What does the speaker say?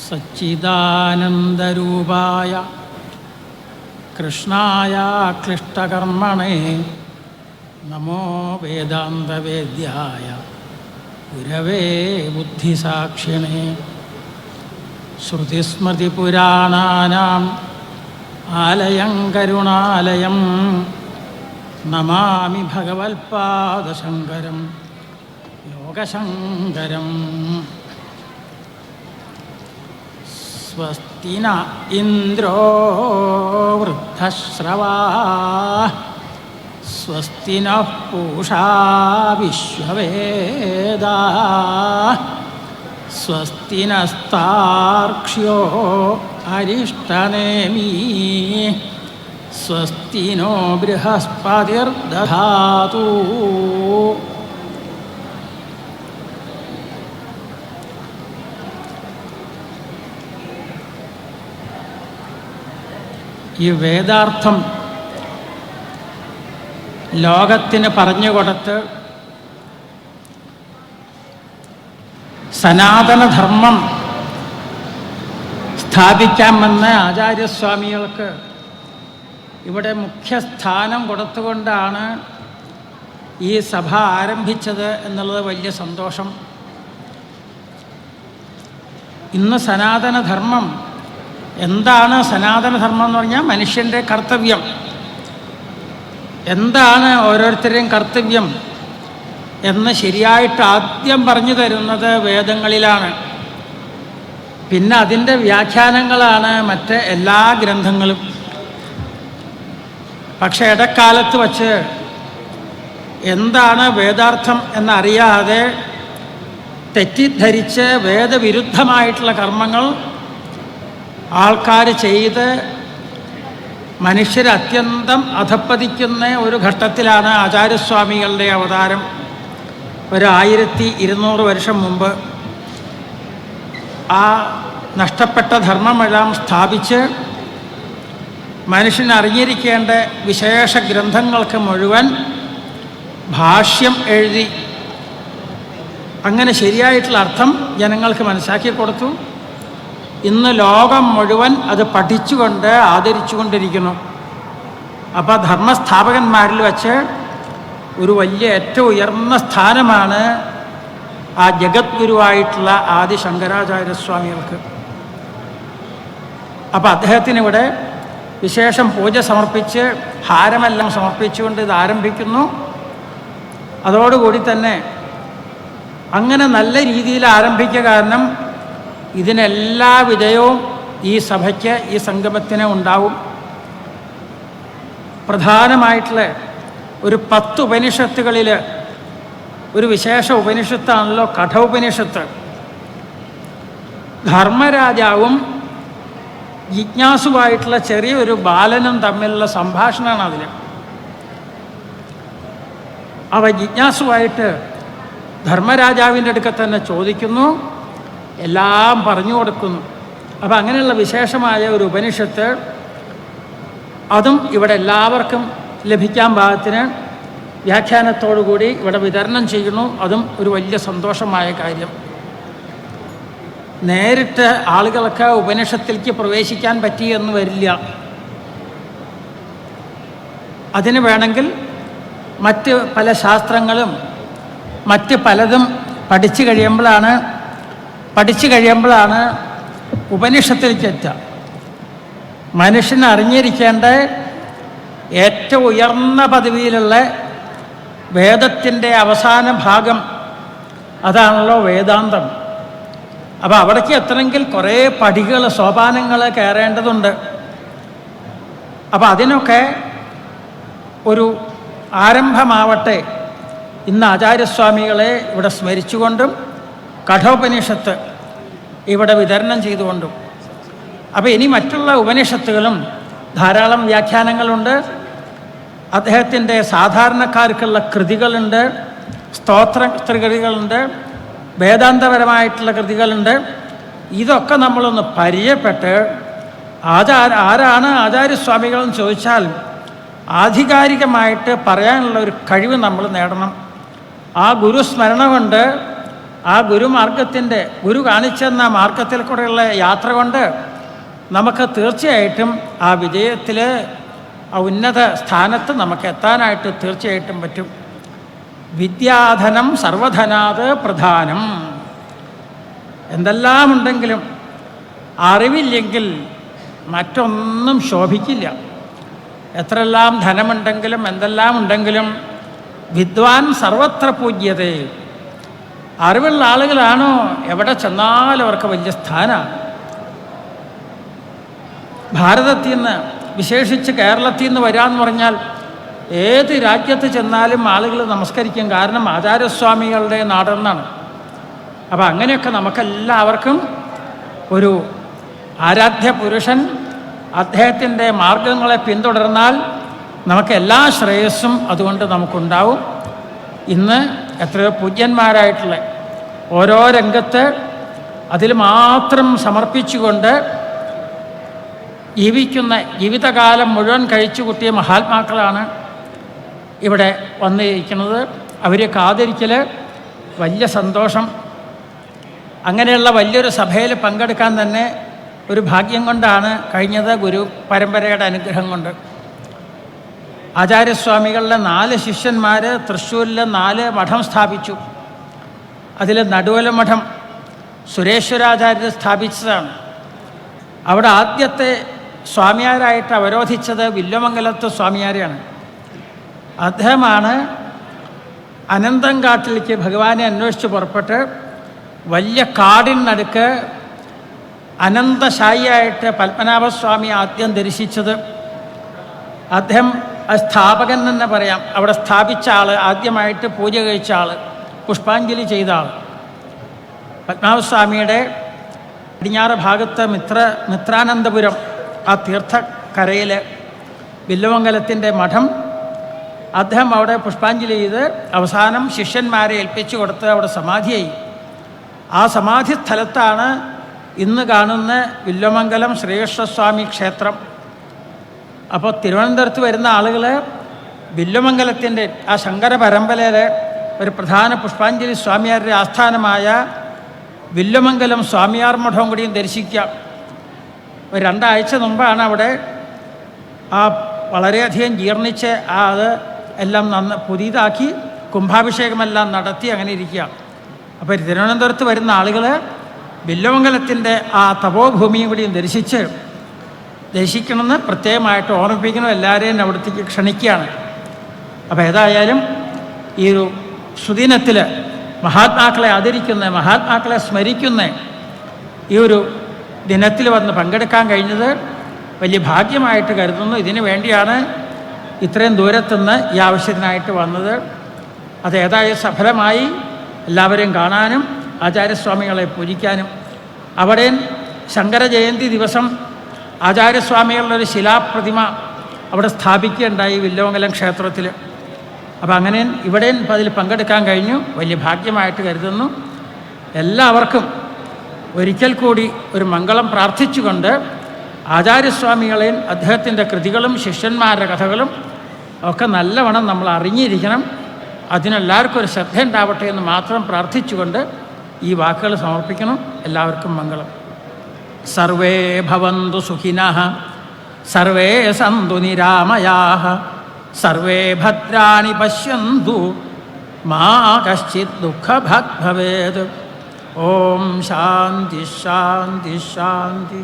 സച്ചിദാനന്ദരൂപായ കൃഷ്ണായ ക്ലിഷ്ടകർമ്മണേ നമോ വേദാന്തവേദ്യായ ഗുരവേ ബുദ്ധിസാക്ഷിണേ. ശ്രുതിസ്മൃതിപുരാണാനാം ആലയം കരുണാലയം നമാമി ഭഗവത്പാദശങ്കരം ലോകശങ്കരം. സ്വസ്തി ന ഇന്ദ്രോ വൃദ്ധശ്രവാഃ സ്വസ്തി നഃ പൂഷാ വിശ്വവേദാഃ സ്വസ്തി നസ്താർക്ഷ്യോ അരിഷ്ടനേമിഃ സ്വസ്തി നോ ബൃഹസ്പതിർദധാതു. ഈ വേദാർത്ഥം ലോകത്തിന് പറഞ്ഞുകൊടുത്ത് സനാതനധർമ്മം സ്ഥാപിക്കാമെന്ന ആചാര്യസ്വാമികൾക്ക് ഇവിടെ മുഖ്യസ്ഥാനം കൊടുത്തുകൊണ്ടാണ് ഈ സഭ ആരംഭിച്ചത് എന്നുള്ളത് വലിയ സന്തോഷം. ഇന്ന് സനാതനധർമ്മം എന്താണ്? സനാതനധർമ്മം എന്ന് പറഞ്ഞാൽ മനുഷ്യൻ്റെ കർത്തവ്യം. എന്താണ് ഓരോരുത്തരുടെയും കർത്തവ്യം എന്ന് ശരിയായിട്ട് ആദ്യം പറഞ്ഞു തരുന്നത് വേദങ്ങളിലാണ്. പിന്നെ അതിൻ്റെ വ്യാഖ്യാനങ്ങളാണ് മറ്റ് എല്ലാ ഗ്രന്ഥങ്ങളും. പക്ഷേ ഇടക്കാലത്ത് വച്ച് എന്താണ് വേദാർത്ഥം എന്നറിയാതെ തെറ്റിദ്ധരിച്ച് വേദവിരുദ്ധമായിട്ടുള്ള കർമ്മങ്ങൾ ആൾക്കാർ ചെയ്ത് മനുഷ്യർ അത്യന്തം അധപ്പതിക്കുന്ന ഒരു ഘട്ടത്തിലാണ് ആചാര്യസ്വാമികളുടെ അവതാരം. 1200 വർഷം മുമ്പ് ആ നഷ്ടപ്പെട്ട ധർമ്മമെല്ലാം സ്ഥാപിച്ച് മനുഷ്യൻ അറിഞ്ഞിരിക്കേണ്ട വിശേഷ ഗ്രന്ഥങ്ങൾക്ക് മുഴുവൻ ഭാഷ്യം എഴുതി അങ്ങനെ ശരിയായിട്ടുള്ള അർത്ഥം ജനങ്ങൾക്ക് മനസ്സിലാക്കി കൊടുത്തു. ഇന്ന് ലോകം മുഴുവൻ അത് പഠിച്ചുകൊണ്ട് ആദരിച്ചുകൊണ്ടിരിക്കുന്നു. അപ്പോൾ ധർമ്മസ്ഥാപകന്മാരിൽ വച്ച് ഒരു വലിയ ഏറ്റവും ഉയർന്ന സ്ഥാനമാണ് ആ ജഗദ്ഗുരുവായിട്ടുള്ള ആദി ശങ്കരാചാര്യസ്വാമികൾക്ക്. അപ്പോൾ അദ്ദേഹത്തിനിവിടെ വിശേഷം പൂജ സമർപ്പിച്ച് ഹാരമെല്ലാം സമർപ്പിച്ചുകൊണ്ട് ഇത് ആരംഭിക്കുന്നു. അതോടുകൂടി തന്നെ അങ്ങനെ നല്ല രീതിയിൽ ആരംഭിക്കുക. കാരണം ഇതിനെല്ലാ വിജയവും ഈ സഭയ്ക്ക്, ഈ സംഗമത്തിന് ഉണ്ടാവും. പ്രധാനമായിട്ടുള്ള ഒരു 10 ഉപനിഷത്തുകളിൽ ഒരു വിശേഷ ഉപനിഷത്താണല്ലോ കഠോപനിഷത്ത്. ധർമ്മരാജാവും ജിജ്ഞാസുവായിട്ടുള്ള ചെറിയൊരു ബാലനും തമ്മിലുള്ള സംഭാഷണമാണ് അതിൽ. അവ ജിജ്ഞാസുവായിട്ട് ധർമ്മരാജാവിൻ്റെ അടുക്ക തന്നെ ചോദിക്കുന്നു, എല്ലാം പറഞ്ഞു കൊടുക്കുന്നു. അപ്പം അങ്ങനെയുള്ള വിശേഷമായ ഒരു ഉപനിഷത്ത് അതും ഇവിടെ എല്ലാവർക്കും ലഭിക്കാൻ പാകത്തിന് വ്യാഖ്യാനത്തോടുകൂടി ഇവിടെ വിതരണം ചെയ്യുന്നു. അതും ഒരു വലിയ സന്തോഷമായ കാര്യം. നേരിട്ട് ആളുകൾക്ക് ഉപനിഷത്തിലേക്ക് പ്രവേശിക്കാൻ പറ്റിയെന്ന് വരില്ല. അതിന് വേണമെങ്കിൽ മറ്റ് പല ശാസ്ത്രങ്ങളും മറ്റ് പലതും പഠിച്ചു കഴിയുമ്പോഴാണ് ഉപനിഷത്തിലേക്ക് എത്തുക. മനുഷ്യൻ അറിഞ്ഞിരിക്കേണ്ട ഏറ്റവും ഉയർന്ന പദവിയിലുള്ള വേദത്തിൻ്റെ അവസാന ഭാഗം അതാണല്ലോ വേദാന്തം. അപ്പോൾ അവിടേക്ക് എത്തണമെങ്കിൽ കുറേ പടികൾ, സോപാനങ്ങൾ കയറേണ്ടതുണ്ട്. അപ്പോൾ അതിനൊക്കെ ഒരു ആരംഭമാവട്ടെ ഇന്ന് ആചാര്യസ്വാമികളെ ഇവിടെ സ്മരിച്ചുകൊണ്ടും കഠോപനിഷത്ത് ഇവിടെ വിതരണം ചെയ്തുകൊണ്ടും. അപ്പോൾ ഇനി മറ്റുള്ള ഉപനിഷത്തുകളും ധാരാളം വ്യാഖ്യാനങ്ങളുണ്ട്. അദ്ദേഹത്തിൻ്റെ സാധാരണക്കാർക്കുള്ള കൃതികളുണ്ട്, സ്തോത്ര കൃതികളുണ്ട്, വേദാന്തപരമായിട്ടുള്ള കൃതികളുണ്ട്. ഇതൊക്കെ നമ്മളൊന്ന് പരിചയപ്പെട്ട് ആരാണ് ആചാര്യസ്വാമികളെന്ന് ചോദിച്ചാൽ ആധികാരികമായിട്ട് പറയാനുള്ള ഒരു കഴിവ് നമ്മൾ നേടണം. ആ ഗുരുസ്മരണ കൊണ്ട് ആ ഗുരുമാർഗത്തിൻ്റെ ഗുരു കാണിച്ചെന്ന മാർഗത്തിൽ കൂടെയുള്ള യാത്ര കൊണ്ട് നമുക്ക് തീർച്ചയായിട്ടും ആ വിജയത്തിൽ ആ ഉന്നത സ്ഥാനത്ത് നമുക്ക് എത്താനായിട്ട് തീർച്ചയായിട്ടും പറ്റും. വിദ്യാധനം സർവധനാത് പ്രധാനം. എന്തെല്ലാം ഉണ്ടെങ്കിലും അറിവില്ലെങ്കിൽ മറ്റൊന്നും ശോഭിക്കില്ല. എത്രയെല്ലാം ധനമുണ്ടെങ്കിലും എന്തെല്ലാം ഉണ്ടെങ്കിലും വിദ്വാൻ സർവത്ര പൂജ്യതേ. അറിവുള്ള ആളുകളാണോ എവിടെ ചെന്നാലും അവർക്ക് വലിയ സ്ഥാനമാണ്. ഭാരതത്തിൽ നിന്ന് വിശേഷിച്ച് കേരളത്തിൽ നിന്ന് വരാമെന്ന് പറഞ്ഞാൽ ഏത് രാജ്യത്ത് ചെന്നാലും ആളുകൾ നമസ്കരിക്കും. കാരണം ആചാര്യസ്വാമികളുടെ നാടെന്നാണ്. അപ്പം അങ്ങനെയൊക്കെ നമുക്കെല്ലാവർക്കും ഒരു ആരാധ്യ പുരുഷൻ അദ്ദേഹത്തിൻ്റെ മാർഗങ്ങളെ പിന്തുടർന്നാൽ നമുക്ക് എല്ലാ ശ്രേയസ്സും അതുകൊണ്ട് നമുക്കുണ്ടാവും. ഇന്ന് എത്രയോ പൂജ്യന്മാരായിട്ടുള്ള ഓരോ രംഗത്ത് അതിൽ മാത്രം സമർപ്പിച്ചുകൊണ്ട് ജീവിക്കുന്ന ജീവിതകാലം മുഴുവൻ കഴിച്ചു കൂട്ടിയ മഹാത്മാക്കളാണ് ഇവിടെ വന്നിരിക്കുന്നത്. അവരെയൊക്കെ ആദരിക്കൽ വലിയ സന്തോഷം. അങ്ങനെയുള്ള വലിയൊരു സഭയിൽ പങ്കെടുക്കാൻ തന്നെ ഒരു ഭാഗ്യം കൊണ്ടാണ് കഴിഞ്ഞത്, ഗുരു പരമ്പരയുടെ അനുഗ്രഹം കൊണ്ട്. ആചാര്യസ്വാമികളുടെ 4 ശിഷ്യന്മാർ തൃശ്ശൂരിൽ 4 മഠം സ്ഥാപിച്ചു. അതിൽ നടുവല മഠം സുരേശ്വരാചാര്യർ സ്ഥാപിച്ചതാണ്. അവിടെ ആദ്യത്തെ സ്വാമിയാരായിട്ട് അവരോധിച്ചത് വില്വമംഗലത്ത് സ്വാമിയാരെയാണ്. അദ്ദേഹമാണ് അനന്തങ്കാട്ടിലേക്ക് ഭഗവാനെ അന്വേഷിച്ച് പുറപ്പെട്ട് വലിയ കാടിനടുക്ക് അനന്തശായിയായിട്ട് പത്മനാഭസ്വാമി ആദ്യം ദർശിച്ചത്. അദ്ദേഹം സ്ഥാപകൻ തന്നെ പറയാം. അവിടെ സ്ഥാപിച്ച ആൾ, ആദ്യമായിട്ട് പൂജ കഴിച്ച ആൾ, പുഷ്പാഞ്ജലി ചെയ്ത ആൾ. പത്മനാഭസ്വാമിയുടെ പടിഞ്ഞാറ് ഭാഗത്ത് മിത്രാനന്തപുരം ആ തീർത്ഥക്കരയിൽ വില്വമംഗലത്തിൻ്റെ മഠം, അദ്ദേഹം അവിടെ പുഷ്പാഞ്ജലി ചെയ്ത് അവസാനം ശിഷ്യന്മാരെ ഏൽപ്പിച്ചു കൊടുത്ത് അവിടെ സമാധിയായി. ആ സമാധി സ്ഥലത്താണ് ഇന്ന് കാണുന്ന വില്വമംഗലം ശ്രീകൃഷ്ണസ്വാമി ക്ഷേത്രം. അപ്പോൾ തിരുവനന്തപുരത്ത് വരുന്ന ആളുകൾ വില്വമംഗലത്തിൻ്റെ ആ ശങ്കര പരമ്പരയിലെ ഒരു പ്രധാന പുഷ്പാഞ്ജലി സ്വാമിയാരുടെ ആസ്ഥാനമായ വില്വമംഗലം സ്വാമിയാർ മഠവും കൂടിയും ദർശിക്കാം. ഒരു 2 ആഴ്ച മുമ്പാണ് അവിടെ ആ വളരെയധികം ജീർണിച്ച് അത് എല്ലാം പുതിയതാക്കി കുംഭാഭിഷേകമെല്ലാം നടത്തി അങ്ങനെ ഇരിക്കുക. അപ്പോൾ തിരുവനന്തപുരത്ത് വരുന്ന ആളുകൾ വില്വമംഗലത്തിൻ്റെ ആ തപോഭൂമിയും കൂടിയും ദർശിക്കണമെന്ന് പ്രത്യേകമായിട്ട് ഓർമ്മിപ്പിക്കണം. എല്ലാവരെയും അവിടത്തേക്ക് ക്ഷണിക്കുകയാണ്. അപ്പോൾ ഏതായാലും ഈ ഒരു സുദിനത്തിൽ മഹാത്മാക്കളെ ആദരിക്കുന്ന, മഹാത്മാക്കളെ സ്മരിക്കുന്ന ഈ ഒരു ദിനത്തിൽ വന്ന് പങ്കെടുക്കാൻ കഴിഞ്ഞത് വലിയ ഭാഗ്യമായിട്ട് കരുതുന്നു. ഇതിനു വേണ്ടിയാണ് ഇത്രയും ദൂരത്തുനിന്ന് ഈ ആവശ്യത്തിനായിട്ട് വന്നത്. അത് ഏതായാലും സഫലമായി എല്ലാവരെയും കാണാനും ആചാര്യസ്വാമികളെ പൂജിക്കാനും. അവിടെ ശങ്കര ജയന്തി ദിവസം ആചാര്യസ്വാമികളുടെ ഒരു ശിലാപ്രതിമ അവിടെ സ്ഥാപിക്കുകയുണ്ടായി വില്വമംഗലം ക്ഷേത്രത്തിൽ. അപ്പോൾ അങ്ങനെ ഇവിടെയും അതിൽ പങ്കെടുക്കാൻ കഴിഞ്ഞു. വലിയ ഭാഗ്യമായിട്ട് കരുതുന്നു. എല്ലാവർക്കും ഒരിക്കൽ കൂടി ഒരു മംഗളം പ്രാർത്ഥിച്ചുകൊണ്ട് ആചാര്യസ്വാമികളെയും അദ്ദേഹത്തിൻ്റെ കൃതികളും ശിഷ്യന്മാരുടെ കഥകളും ഒക്കെ നല്ലവണ്ണം നമ്മൾ അറിഞ്ഞിരിക്കണം. അതിനെല്ലാവർക്കും ഒരു ശ്രദ്ധ ഉണ്ടാവട്ടെ എന്ന് മാത്രം പ്രാർത്ഥിച്ചുകൊണ്ട് ഈ വാക്കുകൾ സമർപ്പിക്കണം. എല്ലാവർക്കും മംഗളം. സർവേ ഭവന്തു സുഖിനഃ, സർവേ സന്തു നിരാമയാഃ, സർവേ ഭദ്രാണി പശ്യന്തു, മാ കശ്ചിത് ദുഃഖഭാഗ് ഭവേത്. ഓം ശാന്തി ശാന്തി ശാന്തി.